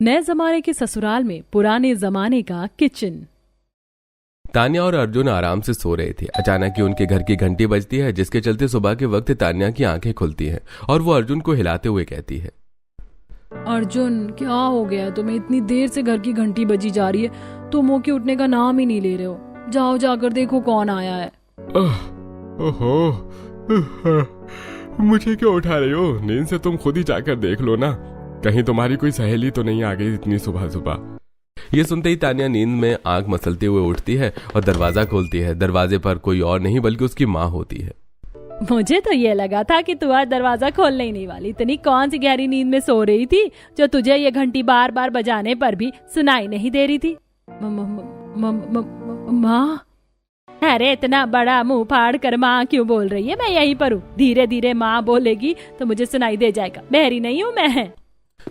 नए जमाने के ससुराल में पुराने जमाने का किचन। तान्या और अर्जुन आराम से सो रहे थे। अचानक ही उनके घर की घंटी बजती है, जिसके चलते सुबह के वक्त तान्या की आंखें खुलती हैं और वो अर्जुन को हिलाते हुए कहती है, अर्जुन क्या हो गया है तुम्हें? इतनी देर से घर की घंटी बजी जा रही है, तुम मुंह के उठने का नाम ही नहीं ले रहे हो। जाओ जाकर देखो कौन आया है। ओहो, मुझे क्यों उठा रही हो? नींद से तुम खुद ही जाकर देख लो ना, कहीं तुम्हारी कोई सहेली तो नहीं आ गई इतनी सुबह सुबह। ये सुनते ही तान्या नींद में आंख मसलते हुए उठती है और दरवाजा खोलती है। दरवाजे पर कोई और नहीं बल्कि उसकी माँ होती है। मुझे तो ये लगा था कि तू आज दरवाजा खोलने ही नहीं वाली। इतनी कौन सी गहरी नींद में सो रही थी जो तुझे ये घंटी बार बार बजाने पर भी सुनाई नहीं दे रही थी? माँ? अरे इतना बड़ा मुंह फाड़ कर माँ क्यों बोल रही है? मैं यहीं पर हूँ, धीरे धीरे माँ बोलेगी तो मुझे सुनाई दे जाएगा। बहरी नहीं हूँ मैं।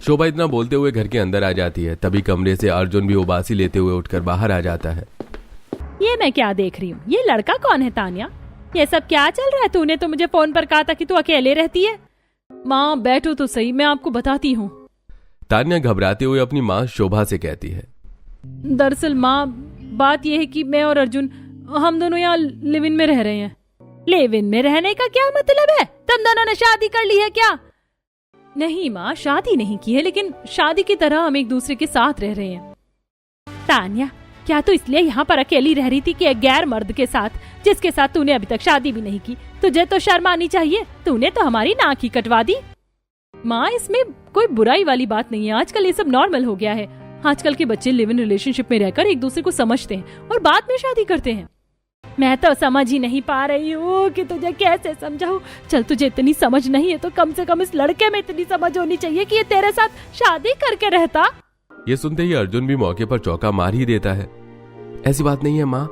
शोभा इतना बोलते हुए घर के अंदर आ जाती है। तभी कमरे से अर्जुन भी उबासी लेते हुए उठकर बाहर आ जाता है। ये मैं क्या देख रही हूँ? ये लड़का कौन है तान्या? ये सब क्या चल रहा है? तूने तो मुझे फोन पर कहा था कि तू अकेले रहती है। माँ बैठो तो सही, मैं आपको बताती हूँ। तान्या घबराते हुए अपनी माँ शोभा से कहती है, दरअसल माँ बात यह है कि मैं और अर्जुन हम दोनों यहाँ लिव इन में रह रहे हैं। लिव इन में रहने का क्या मतलब है? तुम दोनों ने शादी कर ली है क्या? नहीं माँ, शादी नहीं की है, लेकिन शादी की तरह हम एक दूसरे के साथ रह रहे हैं। तान्या, क्या तू इसलिए यहाँ पर अकेली रह रही थी कि एक गैर मर्द के साथ, जिसके साथ तूने अभी तक शादी भी नहीं की? तुझे तो शर्म आनी चाहिए, तूने तो हमारी नाक ही कटवा दी। माँ इसमें कोई बुराई वाली बात नहीं है, आजकल ये सब नॉर्मल हो गया है। आजकल के बच्चे लिव इन रिलेशनशिप में रहकर एक दूसरे को समझते हैं और बाद में शादी करते हैं। मैं तो समझ ही नहीं पा रही हूँ कि तुझे कैसे समझाऊं। चल तुझे इतनी समझ नहीं है तो कम से कम इस लड़के में इतनी समझ होनी चाहिए कि ये तेरे साथ शादी करके रहता। ये सुनते ही अर्जुन भी मौके पर चौका मार ही देता है। ऐसी बात नहीं है माँ,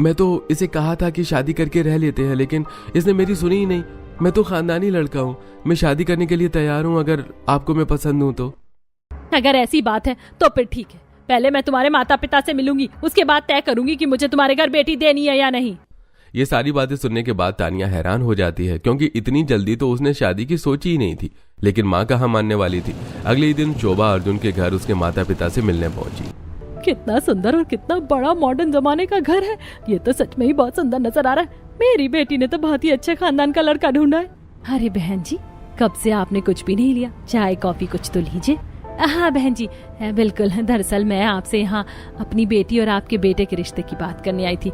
मैं तो इसे कहा था कि शादी करके रह लेते हैं, लेकिन इसने मेरी सुनी ही नहीं। मैं तो खानदानी लड़का हूँ, मैं शादी करने के लिए तैयार हूँ अगर आपको मैं पसंद हूँ तो। अगर ऐसी बात है तो फिर ठीक है, पहले मैं तुम्हारे माता पिता से मिलूंगी, उसके बाद तय करूंगी कि मुझे तुम्हारे घर बेटी देनी है या नहीं। ये सारी बातें सुनने के बाद तान्या हैरान हो जाती है, क्योंकि इतनी जल्दी तो उसने शादी की सोची ही नहीं थी। लेकिन माँ कहाँ मानने वाली थी। अगले दिन शोभा अर्जुन के घर उसके माता पिता से मिलने पहुंची। कितना सुंदर और कितना बड़ा मॉडर्न जमाने का घर है। ये तो सच में ही बहुत सुंदर नजर आ रहा है। मेरी बेटी ने तो बहुत ही अच्छे खानदान का लड़का ढूंढा है। अरे बहन जी, कब से आपने कुछ भी नहीं लिया? चाय कॉफी कुछ तो लीजिए। हाँ बहन जी, बिल्कुल। दरअसल मैं आपसे यहाँ अपनी बेटी और आपके बेटे के रिश्ते की बात करने आई थी।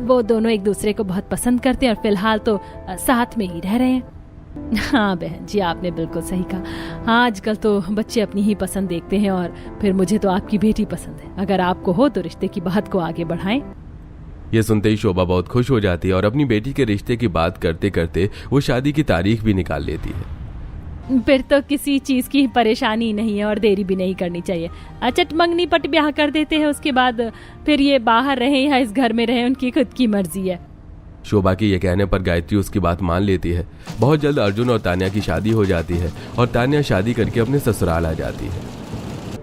वो दोनों एक दूसरे को बहुत पसंद करते हैं और फिलहाल तो साथ में ही रह रहे हैं। हाँ बहन जी, आपने बिल्कुल सही कहा। आजकल तो बच्चे अपनी ही पसंद देखते हैं और फिर मुझे तो आपकी बेटी पसंद है। अगर आपको हो तो रिश्ते की बात को आगे बढ़ाएं। ये सुनते ही शोभा बहुत खुश हो जाती है और अपनी बेटी के रिश्ते की बात करते करते वो शादी की तारीख भी निकाल लेती है। फिर तो किसी चीज की परेशानी नहीं है और देरी भी नहीं करनी चाहिए। चट मंगनी पट ब्याह कर देते हैं, उसके बाद फिर ये बाहर रहे या इस घर में रहे, उनकी खुद की मर्जी है। शोभा के ये कहने पर गायत्री उसकी बात मान लेती है। बहुत जल्द अर्जुन और तान्या की शादी हो जाती है और तान्या शादी करके अपने ससुराल आ जाती है।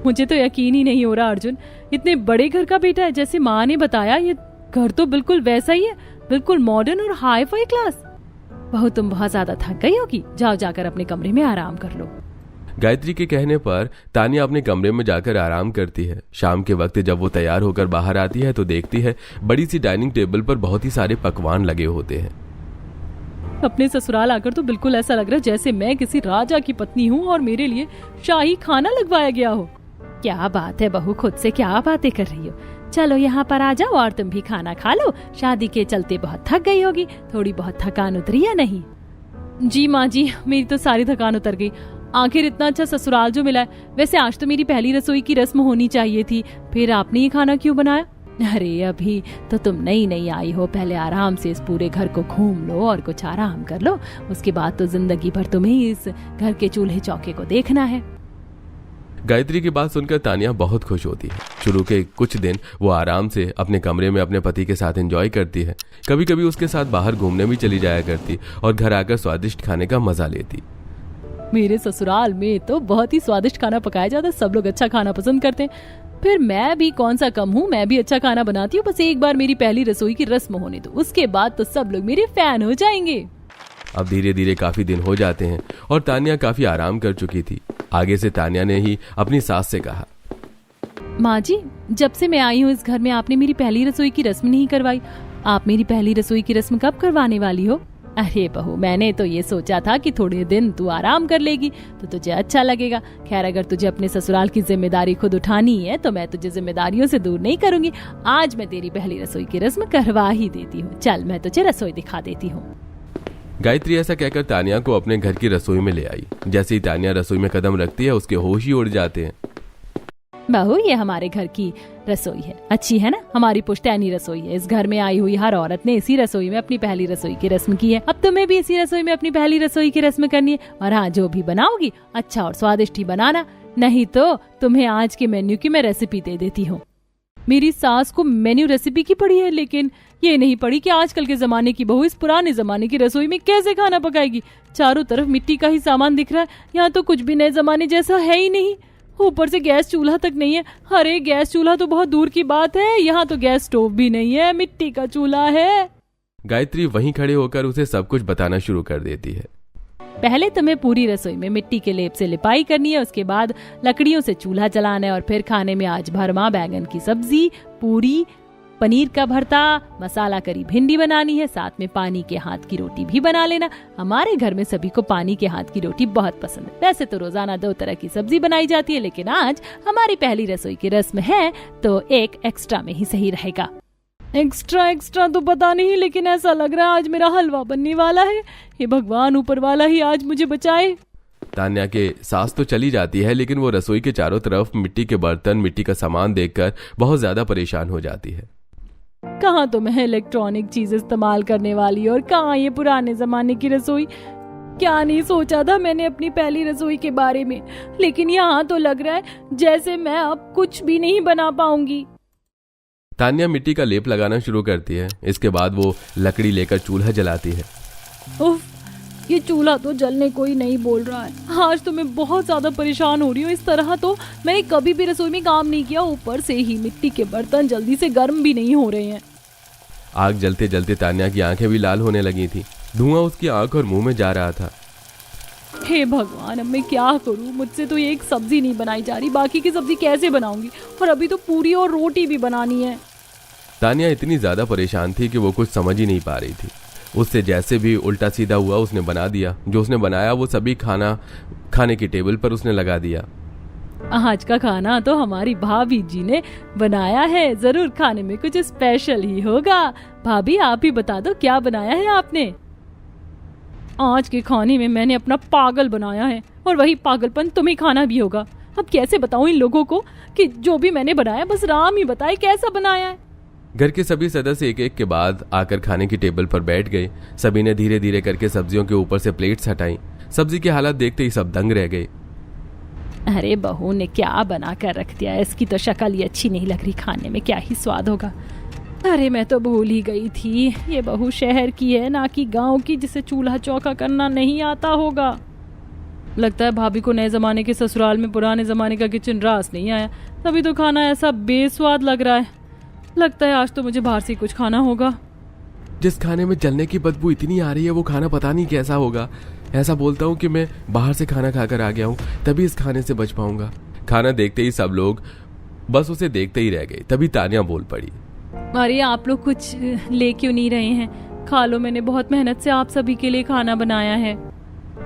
मुझे तो यकीन ही नहीं हो रहा अर्जुन, इतने बड़े घर का बेटा है। जैसे माँ ने बताया ये घर तो बिल्कुल वैसा ही है, बिल्कुल मॉडर्न और हाई फाई क्लास। बहू तुम बहुत ज्यादा थक गई होगी, जाओ जाकर अपने कमरे में आराम कर लो। गायत्री के कहने पर तान्या अपने कमरे में जाकर आराम करती है। शाम के वक्त जब वो तैयार होकर बाहर आती है तो देखती है बड़ी सी डाइनिंग टेबल पर बहुत ही सारे पकवान लगे होते हैं। अपने ससुराल आकर तो बिल्कुल ऐसा लग रहा है जैसे मैं किसी राजा की पत्नी हूँ और मेरे लिए शाही खाना लगवाया गया हो। क्या बात है बहू, खुद से क्या बातें कर रही हो? चलो यहाँ पर आ जाओ और तुम भी खाना खा लो। शादी के चलते बहुत थक गई होगी, थोड़ी बहुत थकान उतरी या नहीं? जी माँ जी, मेरी तो सारी थकान उतर गई। आखिर इतना अच्छा ससुराल जो मिला है। वैसे आज तो मेरी पहली रसोई की रस्म होनी चाहिए थी, फिर आपने ये खाना क्यों बनाया? अरे अभी तो तुम नई नई आई हो, पहले आराम से इस पूरे घर को घूम लो और कुछ आराम कर लो। उसके बाद तो जिंदगी भर तुम्हें इस घर के चूल्हे चौके को देखना है। गायत्री की बात सुनकर तान्या बहुत खुश होती है। शुरू के कुछ दिन वो आराम से अपने कमरे में अपने पति के साथ एंजॉय करती है। कभी कभी उसके साथ बाहर घूमने भी चली जाया करती और घर आकर स्वादिष्ट खाने का मजा लेती। मेरे ससुराल में तो बहुत ही स्वादिष्ट खाना पकाया जाता है, सब लोग अच्छा खाना पसंद करते हैं। फिर मैं भी कौन सा कम हूँ, मैं भी अच्छा खाना बनाती हूँ। बस एक बार मेरी पहली रसोई की रस्म होने दो, उसके बाद तो सब लोग मेरे फैन हो जाएंगे। अब धीरे धीरे काफी दिन हो जाते हैं और तान्या काफी आराम कर चुकी थी। आगे से तान्या ने ही अपनी सास से कहा, माँ जी, जब से मैं आई हूँ इस घर में आपने मेरी पहली रसोई की रस्म नहीं करवाई। आप मेरी पहली रसोई की रस्म कब करवाने वाली हो? अरे बहू, मैंने तो ये सोचा था कि थोड़े दिन तू आराम कर लेगी तो तुझे अच्छा लगेगा। खैर, अगर तुझे अपने ससुराल की जिम्मेदारी खुद उठानी है तो मैं तुझे जिम्मेदारियों से दूर नहीं करूंगी। आज मैं तेरी पहली रसोई की रस्म करवा ही देती हूँ। चल, मैं तुझे रसोई दिखा देती हूँ। गायत्री ऐसा कहकर तानिया को अपने घर की रसोई में ले आई। जैसे ही तानिया रसोई में कदम रखती है उसके होश ही उड़ जाते हैं। बहू, ये हमारे घर की रसोई है, अच्छी है ना? हमारी पुश्तैनी रसोई है। इस घर में आई हुई हर औरत ने इसी रसोई में अपनी पहली रसोई की रस्म की है। अब तुम्हें भी इसी रसोई में अपनी पहली रसोई की रस्म करनी है। और हाँ, जो भी बनाओगी अच्छा और स्वादिष्ट ही बनाना, नहीं तो तुम्हें आज के मेन्यू की मैं रेसिपी दे देती हूँ। मेरी सास को मेन्यू रेसिपी की पड़ी है, लेकिन ये नहीं पड़ी कि आजकल के जमाने की बहू इस पुराने जमाने की रसोई में कैसे खाना पकाएगी। चारों तरफ मिट्टी का ही सामान दिख रहा है, यहाँ तो कुछ भी नए जमाने जैसा है ही नहीं। ऊपर से गैस चूल्हा तक नहीं है। अरे, गैस चूल्हा तो बहुत दूर की बात है, यहाँ तो गैस स्टोव भी नहीं है, मिट्टी का चूल्हा है। गायत्री वहीं खड़े होकर उसे सब कुछ बताना शुरू कर देती है। पहले तुम्हें पूरी रसोई में मिट्टी के लेप से लिपाई करनी है, उसके बाद लकड़ियों से चूल्हा जलाना है और फिर खाने में आज भरमा बैंगन की सब्जी, पूरी, पनीर का भरता, मसाला करी भिंडी बनानी है। साथ में पानी के हाथ की रोटी भी बना लेना। हमारे घर में सभी को पानी के हाथ की रोटी बहुत पसंद है। वैसे तो रोजाना 2 तरह की सब्जी बनाई जाती है, लेकिन आज हमारी पहली रसोई की रस्म है तो एक एक्स्ट्रा में ही सही रहेगा। एक्स्ट्रा तो पता नहीं, लेकिन ऐसा लग रहा है आज मेरा हलवा बनने वाला है। हे भगवान, ऊपर वाला ही आज मुझे बचाए। तान्या के सांस तो चली जाती है, लेकिन वो रसोई के चारों तरफ मिट्टी के बर्तन, मिट्टी का सामान देखकर बहुत ज्यादा परेशान हो जाती है। कहाँ तो मैं इलेक्ट्रॉनिक चीज इस्तेमाल करने वाली और कहाँ ये पुराने जमाने की रसोई। क्या नहीं सोचा था मैंने अपनी पहली रसोई के बारे में, लेकिन यहाँ तो लग रहा है जैसे मैं अब कुछ भी नहीं बना पाऊंगी। तान्या मिट्टी का लेप लगाना शुरू करती है। इसके बाद वो लकड़ी लेकर चूल्हा जलाती है। उफ, ये चूल्हा तो जलने को ही नहीं बोल रहा है। आज तो मैं बहुत ज्यादा परेशान हो रही हूँ। इस तरह तो मैंने कभी भी रसोई में काम नहीं किया। ऊपर से ही मिट्टी के बर्तन जल्दी से गर्म भी नहीं हो रहे हैं। आग जलते जलते तान्या की आंखें भी लाल होने लगी थी। धुआं उसकी आंख और मुंह में जा रहा था। हे भगवान, अब मैं क्या करूँ? मुझसे तो ये एक सब्जी नहीं बनाई जा रही, बाकी की सब्जी कैसे बनाऊंगी? और अभी तो पूरी और रोटी भी बनानी है। तान्या इतनी ज्यादा परेशान थी कि वो कुछ समझ ही नहीं पा रही थी। उससे जैसे भी उल्टा सीधा हुआ उसने बना दिया। जो उसने बनाया वो सभी खाने की टेबल पर उसने लगा दिया। आज का खाना तो हमारी भाभी जी ने बनाया है, जरूर खाने में कुछ स्पेशल ही होगा। भाभी, आप ही बता दो क्या बनाया है आपने? आज के खाने में मैंने अपना पागल बनाया है, और वही पागलपन तुम्हें खाना भी होगा। अब कैसे बताऊं इन लोगों को कि जो भी मैंने बनाया बस राम ही बताए कैसा बनाया है। घर के सभी सदस्य एक एक के बाद आकर खाने की टेबल पर बैठ गए। सभी ने धीरे धीरे करके सब्जियों के ऊपर से प्लेट्स हटाई। सब्जी की हालत देखते ही सब दंग रह गए। अरे बहू ने क्या बना कर रख दिया, इसकी तो शक्ल ही अच्छी नहीं लग रही, खाने में क्या ही स्वाद होगा। अरे मैं तो भूल ही गई थी, ये बहू शहर की है ना कि गांव की, जिसे चूल्हा चौका करना नहीं आता होगा। लगता है भाभी को नए जमाने के ससुराल में पुराने जमाने का किचन रास नहीं आया, तभी तो खाना ऐसा बेस्वाद लग रहा है। लगता है आज तो मुझे बाहर से कुछ खाना होगा। जिस खाने में जलने की बदबू इतनी आ रही है वो खाना पता नहीं कैसा होगा। ऐसा बोलता हूँ कि मैं बाहर से खाना खाकर आ गया हूँ, तभी इस खाने से बच पाऊंगा। खाना देखते ही सब लोग बस उसे देखते ही रह गए। तभी तानिया बोल पड़ी, अरे आप लोग कुछ ले क्यों नहीं रहे हैं? खा लो, मैंने बहुत मेहनत से आप सभी के लिए खाना बनाया है।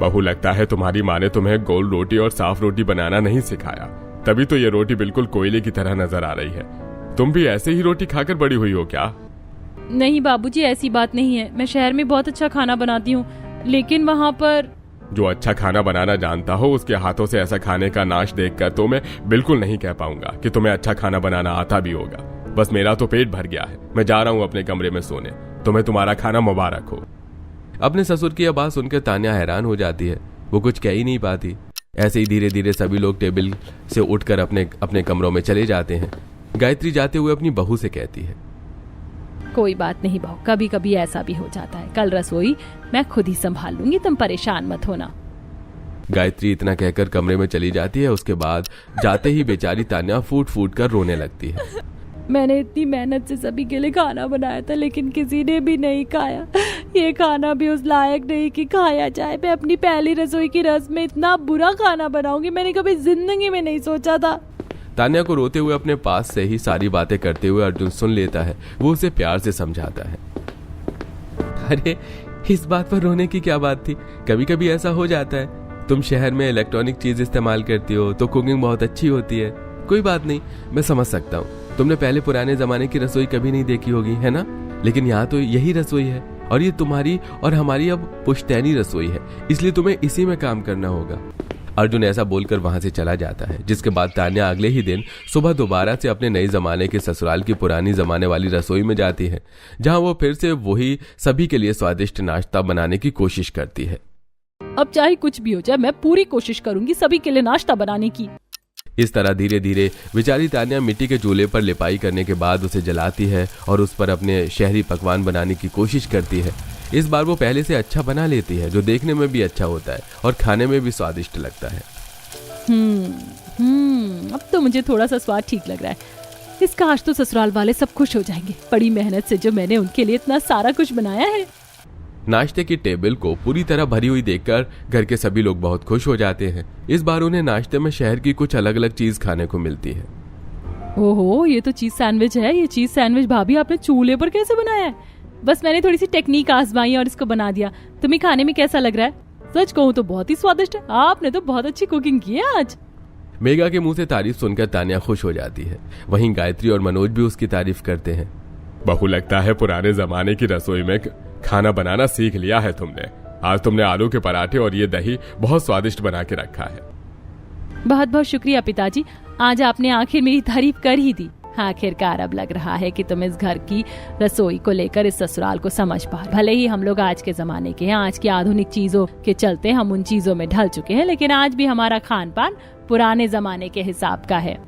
बहू, लगता है तुम्हारी माँ ने तुम्हें गोल रोटी और साफ रोटी बनाना नहीं सिखाया, तभी तो ये रोटी बिल्कुल कोयले की तरह नजर आ रही है। तुम भी ऐसे ही रोटी खाकर बड़ी हुई हो क्या? नहीं बाबूजी, ऐसी बात नहीं है। मैं शहर में बहुत अच्छा खाना बनाती हूँ, लेकिन वहाँ पर जो अच्छा खाना बनाना जानता हो उसके हाथों से ऐसा खाने का नाश देखकर तो मैं बिल्कुल नहीं कह पाऊंगा कि तुम्हें अच्छा खाना बनाना आता भी होगा। बस मेरा तो पेट भर गया है, मैं जा रहा हूँ अपने कमरे में सोने। तुम्हें तुम्हारा खाना मुबारक हो। अपने ससुर की आवाज सुनकर तानिया हैरान हो जाती है। वो कुछ कह ही नहीं पाती। ऐसे ही धीरे धीरे सभी लोग टेबल से उठकर अपने अपने कमरों में चले जाते हैं। गायत्री जाते हुए अपनी बहू से कहती है, कोई बात नहीं बहू, कभी कभी ऐसा भी हो जाता है। कल रसोई मैं खुद ही संभाल लूंगी, तुम परेशान मत होना। गायत्री इतना कहकर कमरे में चली जाती है। उसके बाद जाते ही बेचारी तान्या फूट फूट कर रोने लगती है। मैंने इतनी मेहनत से सभी के लिए खाना बनाया था, लेकिन किसी ने भी नहीं खाया। ये खाना भी उस लायक नहीं कि खाया जाए। मैं अपनी पहली रसोई की रस्म में इतना बुरा खाना बनाऊंगी, मैंने कभी जिंदगी में नहीं सोचा था। तान्या को रोते हुए अपने पास से ही सारी बातें करते हुए अर्जुन सुन लेता है। वो उसे प्यार से समझाता है। अरे इस बात पर रोने की क्या बात थी, कभी कभी ऐसा हो जाता है। तुम शहर में इलेक्ट्रॉनिक चीज इस्तेमाल करती हो तो कुकिंग बहुत अच्छी होती है। कोई बात नहीं, मैं समझ सकता हूँ। तुमने पहले पुराने जमाने की रसोई कभी नहीं देखी होगी, है ना? लेकिन यहाँ तो यही रसोई है और ये तुम्हारी और हमारी अब पुश्तैनी रसोई है, इसलिए तुम्हें इसी में काम करना होगा। अर्जुन ऐसा बोलकर वहां से चला जाता है, जिसके बाद तान्या अगले ही दिन सुबह दोबारा से अपने नए जमाने के ससुराल की पुरानी जमाने वाली रसोई में जाती है, जहां वो फिर से वही सभी के लिए स्वादिष्ट नाश्ता बनाने की कोशिश करती है। अब चाहे कुछ भी हो जाए, मैं पूरी कोशिश करूंगी सभी के लिए नाश्ता बनाने की। इस तरह धीरे धीरे बेचारी तान्या मिट्टी के चूल्हे पर लिपाई करने के बाद उसे जलाती है और उस पर अपने शहरी पकवान बनाने की कोशिश करती है। इस बार वो पहले से अच्छा बना लेती है, जो देखने में भी अच्छा होता है और खाने में भी स्वादिष्ट लगता है। अब तो मुझे थोड़ा सा स्वाद ठीक लग रहा है। इसका आज तो ससुराल वाले सब खुश हो जाएंगे, बड़ी मेहनत से जो मैंने उनके लिए इतना सारा कुछ बनाया है। नाश्ते की टेबल को पूरी तरह भरी हुई देखकर घर के सभी लोग बहुत खुश हो जाते हैं। इस बार उन्हें नाश्ते में शहर की कुछ अलग अलग चीज खाने को मिलती है। ओहो, ये तो चीज सैंडविच है। ये चीज सैंडविच भाभी आपने चूल्हे पर कैसे बनाया है? बस मैंने थोड़ी सी टेक्निक आजमाई और इसको बना दिया। तुम्हें खाने में कैसा लग रहा है? सच कहूँ तो बहुत ही स्वादिष्ट है। आपने तो बहुत अच्छी कुकिंग की है आज। मेघा के मुंह से तारीफ सुनकर तान्या खुश हो जाती है। वहीं गायत्री और मनोज भी उसकी तारीफ करते हैं। बहू, लगता है पुराने जमाने की रसोई में खाना बनाना सीख लिया है तुमने। आज तुमने आलू के पराठे और ये दही बहुत स्वादिष्ट बना के रखा है। बहुत बहुत शुक्रिया पिताजी, आज आपने आखिर मेरी तारीफ कर ही दी। आखिरकार अब लग रहा है कि तुम इस घर की रसोई को लेकर इस ससुराल को समझ पा। भले ही हम लोग आज के जमाने के हैं, आज की आधुनिक चीजों के चलते हम उन चीजों में ढल चुके हैं, लेकिन आज भी हमारा खान पान पुराने जमाने के हिसाब का है।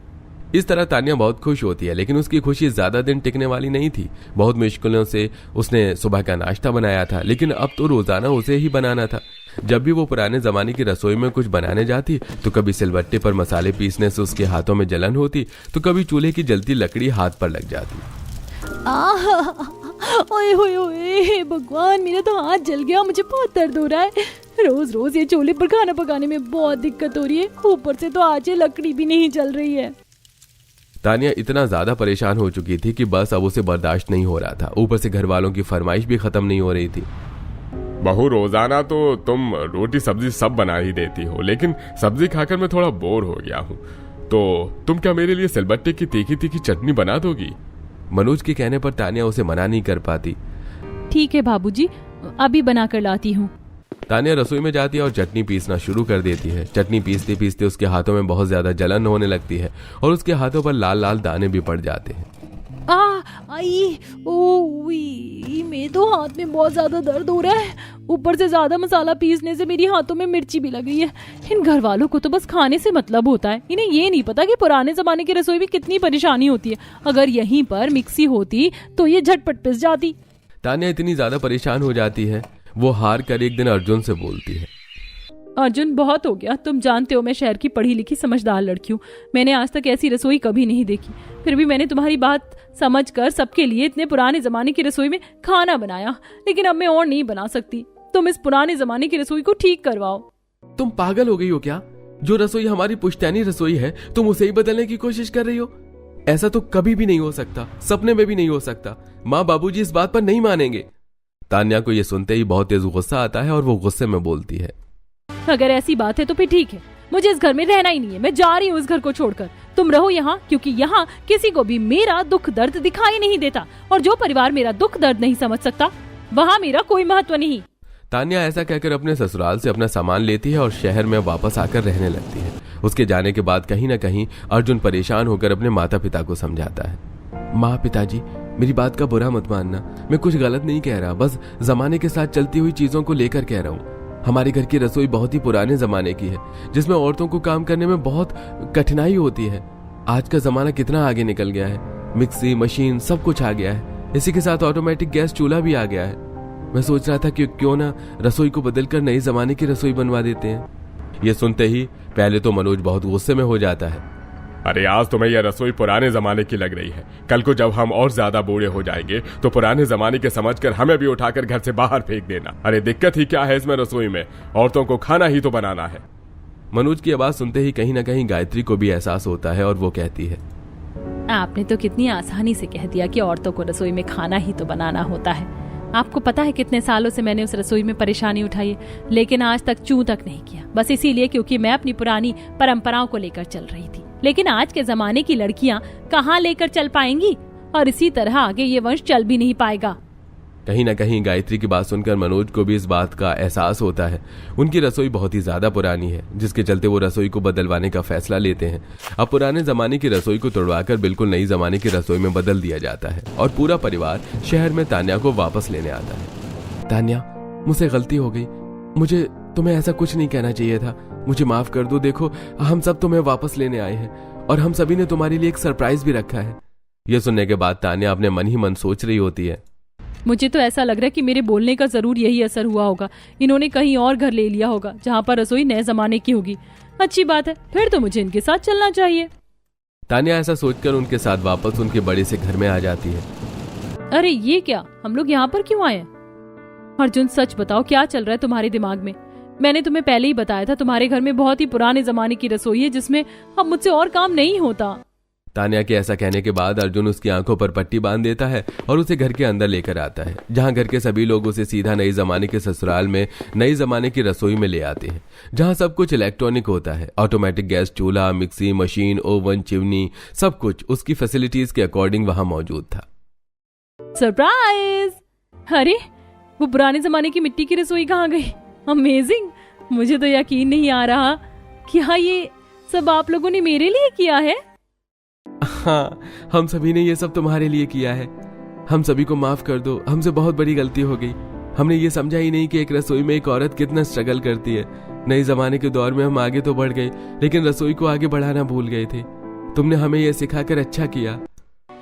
इस तरह तान्या बहुत खुश होती है, लेकिन उसकी खुशी ज्यादा दिन टिकने वाली नहीं थी। बहुत मुश्किलों से उसने सुबह का नाश्ता बनाया था, लेकिन अब तो रोजाना उसे ही बनाना था। जब भी वो पुराने जमाने की रसोई में कुछ बनाने जाती तो कभी सिलबट्टे पर मसाले पीसने से उसके हाथों में जलन होती, तो कभी चूल्हे की जलती लकड़ी हाथ पर लग जाती। ओए होए होए, भगवान, मेरा तो हाथ जल गया, मुझे बहुत दर्द हो रहा है। रोज रोज ये चूल्हे पर खाना पकाने में बहुत दिक्कत हो रही है, ऊपर से तो आज ये लकड़ी भी नहीं जल रही है। तान्या इतना ज्यादा परेशान हो चुकी थी कि बस अब उसे बर्दाश्त नहीं हो रहा था। ऊपर से घर वालों की फरमाइश भी खत्म नहीं हो रही थी। बहू, रोजाना तो तुम रोटी सब्जी सब बना ही देती हो, लेकिन सब्जी खाकर मैं थोड़ा बोर हो गया हूँ। तो तुम क्या मेरे लिए सिलबट्टे की तीखी तीखी चटनी बना दोगी? मनोज के कहने पर तान्या उसे मना नहीं कर पाती। ठीक है बाबूजी, अभी बना कर लाती हूँ। तान्या रसोई में जाती है और चटनी पीसना शुरू कर देती है। चटनी पीसते पीसते उसके हाथों में बहुत ज्यादा जलन होने लगती है और उसके हाथों पर लाल लाल दाने भी पड़ जाते हैं। मेरे तो हाथ में बहुत ज्यादा दर्द हो रहा है। ऊपर से ज्यादा मसाला पीसने से मेरी हाथों में मिर्ची भी लग गई है। इन घर वालों को तो बस खाने से मतलब होता है, इन्हें ये नहीं पता कि पुराने जमाने की रसोई में कितनी परेशानी होती है। अगर यहीं पर मिक्सी होती तो ये झटपट पिस जाती। तान्या इतनी ज्यादा परेशान हो जाती है, वो हार कर एक दिन अर्जुन से बोलती है। अर्जुन, बहुत हो गया। तुम जानते हो मैं शहर की पढ़ी लिखी समझदार लड़की हूँ। मैंने आज तक ऐसी रसोई कभी नहीं देखी, फिर भी मैंने तुम्हारी बात समझकर सबके लिए इतने पुराने जमाने की रसोई में खाना बनाया, लेकिन अब मैं और नहीं बना सकती। तुम इस पुराने जमाने की रसोई को ठीक करवाओ। तुम पागल हो गई हो क्या? जो रसोई हमारी पुश्तैनी रसोई है, तुम उसे ही बदलने की कोशिश कर रही हो? ऐसा तो कभी भी नहीं हो सकता, सपने में भी नहीं हो सकता। माँ बाबूजी इस बात पर नहीं मानेंगे। तान्या को यह सुनते ही बहुत तेज गुस्सा आता है और वो गुस्से में बोलती है, अगर ऐसी बात है तो फिर ठीक है, मुझे इस घर में रहना ही नहीं है। मैं जा रही हूँ इस घर को छोड़कर। तुम रहो यहाँ, क्योंकि यहाँ किसी को भी मेरा दुख दर्द दिखाई नहीं देता, और जो परिवार मेरा दुख दर्द नहीं समझ सकता वहाँ मेरा कोई महत्व नहीं। तान्या ऐसा कहकर अपने ससुराल से अपना सामान लेती है और शहर में वापस आकर रहने लगती है। उसके जाने के बाद कहीं न कहीं अर्जुन परेशान होकर अपने माता पिता को समझाता है। माँ, पिताजी, मेरी बात का बुरा मत मानना, मैं कुछ गलत नहीं कह रहा, बस जमाने के साथ चलती हुई चीजों को लेकर कह रहा हूँ। हमारे घर की रसोई बहुत ही पुराने जमाने की है, जिसमें औरतों को काम करने में बहुत कठिनाई होती है। आज का जमाना कितना आगे निकल गया है, मिक्सी मशीन सब कुछ आ गया है। इसी के साथ ऑटोमेटिक गैस चूल्हा भी आ गया है। मैं सोच रहा था कि क्यों ना रसोई को बदलकर नई जमाने की रसोई बनवा देते हैं। ये सुनते ही पहले तो मनोज बहुत गुस्से में हो जाता है। अरे, आज तुम्हें यह रसोई पुराने जमाने की लग रही है। कल को जब हम और ज्यादा बूढ़े हो जाएंगे तो पुराने जमाने के समझकर हमें भी उठाकर घर से बाहर फेंक देना। अरे, दिक्कत ही क्या है इसमें? रसोई में औरतों को खाना ही तो बनाना है। मनोज की आवाज सुनते ही कहीं ना कहीं गायत्री को भी एहसास होता है और वो कहती है, आपने तो कितनी आसानी से कह दिया कि औरतों को रसोई में खाना ही तो बनाना होता है। आपको पता है कितने सालों से मैंने उस रसोई में परेशानी उठाई है, लेकिन आज तक चूं तक नहीं किया, बस इसीलिए क्योंकि मैं अपनी पुरानी परंपराओं को लेकर चल रही थी। लेकिन आज के जमाने की लड़कियां कहाँ लेकर चल पाएंगी, और इसी तरह आगे ये वंश चल भी नहीं पाएगा। कहीं ना कहीं गायत्री की बात सुनकर मनोज को भी इस बात का एहसास होता है। उनकी रसोई बहुत ही ज्यादा पुरानी है, जिसके चलते वो रसोई को बदलवाने का फैसला लेते हैं। अब पुराने जमाने की रसोई को तोड़वाकर बिल्कुल नई जमाने की रसोई में बदल दिया जाता है और पूरा परिवार शहर में तान्या को वापस लेने आता है। तान्या, मुझसे गलती हो गई, मुझे तुम्हें ऐसा कुछ नहीं कहना चाहिए था, मुझे माफ कर दो। देखो, हम सब तुम्हें वापस लेने आए हैं और हम सभी ने तुम्हारे लिए एक सरप्राइज भी रखा है। यह सुनने के बाद तान्या अपने मन ही मन सोच रही होती है, मुझे तो ऐसा लग रहा है कि मेरे बोलने का जरूर यही असर हुआ होगा। इन्होंने कहीं और घर ले लिया होगा जहाँ पर रसोई नए जमाने की होगी। अच्छी बात है, फिर तो मुझे इनके साथ चलना चाहिए। तान्या ऐसा सोचकर उनके साथ वापस उनके बड़े से घर में आ जाती है। अरे ये क्या, हम लोग यहाँ पर क्यों आए हैं? अर्जुन, सच बताओ, क्या चल रहा है तुम्हारे दिमाग में? मैंने तुम्हें पहले ही बताया था तुम्हारे घर में बहुत ही पुराने जमाने की रसोई है जिसमें अब मुझसे और काम नहीं होता। तान्या के ऐसा कहने के बाद अर्जुन उसकी आंखों पर पट्टी बांध देता है और उसे घर के अंदर लेकर आता है, जहां घर के सभी लोग उसे सीधा नई जमाने के ससुराल में नई जमाने की रसोई में ले आते हैं, जहां सब कुछ इलेक्ट्रॉनिक होता है। ऑटोमेटिक गैस चूल्हा, मिक्सी मशीन, ओवन, चिमनी, सब कुछ उसकी फैसिलिटीज के अकॉर्डिंग वहां मौजूद था। सरप्राइज! अरे, वो पुराने जमाने की मिट्टी की रसोई कहाँ गई? अमेजिंग! मुझे तो यकीन नहीं आ रहा कि हाँ, ये सब आप लोगों ने मेरे लिए किया है। हाँ, हम सभी ने ये सब तुम्हारे लिए किया है। हम सभी को माफ कर दो, हमसे बहुत बड़ी गलती हो गई। हमने ये समझा ही नहीं कि एक रसोई में एक औरत कितना स्ट्रगल करती है। नए जमाने के दौर में हम आगे तो बढ़ गए, लेकिन रसोई को आगे बढ़ाना भूल गए थे। तुमने हमें यह सिखाकर अच्छा किया।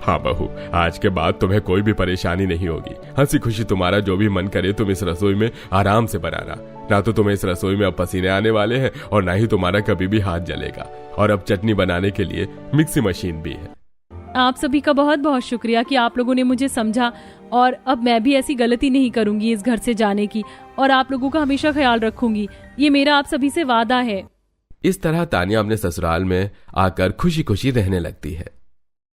हाँ बहू, आज के बाद तुम्हें कोई भी परेशानी नहीं होगी। हंसी खुशी तुम्हारा जो भी मन करे तुम इस रसोई में आराम से बनाना। ना तो तुम्हें इस रसोई में अब पसीने आने वाले हैं और ना ही तुम्हारा कभी भी हाथ जलेगा। और अब चटनी बनाने के लिए मिक्सी मशीन भी है। आप सभी का बहुत बहुत शुक्रिया कि आप लोगों ने मुझे समझा, और अब मैं भी ऐसी गलती नहीं करूंगी इस घर से जाने की, और आप लोगों का हमेशा ख्याल रखूंगी। ये मेरा आप सभी से वादा है। इस तरह तान्या अपने ससुराल में आकर खुशी खुशी रहने लगती है।